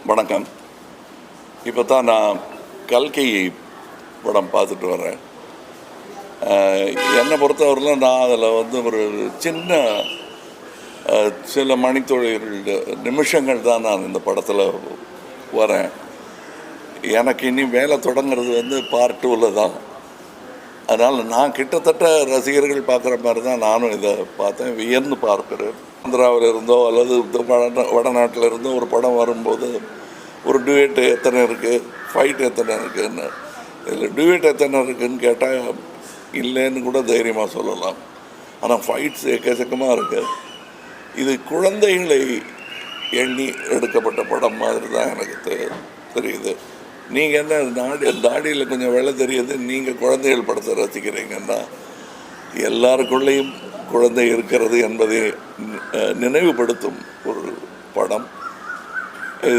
வணக்கம். இப்போ தான் நான் கல்கி படம் பார்த்துட்டு வரேன். என்னை பொறுத்தவரையிலும் நான் அதில் ஒரு சின்ன சில மணித்துளிகள் நிமிஷங்கள் தான் நான் இந்த படத்தில் வரேன். எனக்கு இனி வேலை தொடங்கிறது பார்ட் 2ல் தான். அதனால் நான் கிட்டத்தட்ட ரசிகர்கள் பார்க்குற மாதிரி தான் நானும் இதை பார்த்தேன், வியந்து பார்க்குறேன். ஆந்திராவில் இருந்தோ அல்லது வடநாட்டில் இருந்தோ ஒரு படம் வரும்போது ஒரு டியூட் எத்தனை இருக்குது, ஃபைட் எத்தனை இருக்குதுன்னு, இதில் டியூட் எத்தனை இருக்குதுன்னு கேட்டால் இல்லைன்னு கூட தைரியமாக சொல்லலாம். ஆனால் ஃபைட்ஸ் எக்கச்சக்கமாக இருக்குது. இது குழந்தைகளை எண்ணி எடுக்கப்பட்ட படம் மாதிரி தான் எனக்கு தெரியுது. நீங்கள் என்ன தாடியில் கொஞ்சம் வெள்ளை தெரியுது, நீங்கள் குழந்தைகள் படத்தை ரசிக்கிறீங்கன்னா எல்லாருக்குள்ளேயும் குழந்தை இருக்கிறது என்பதை நினைவுபடுத்தும் ஒரு படம்.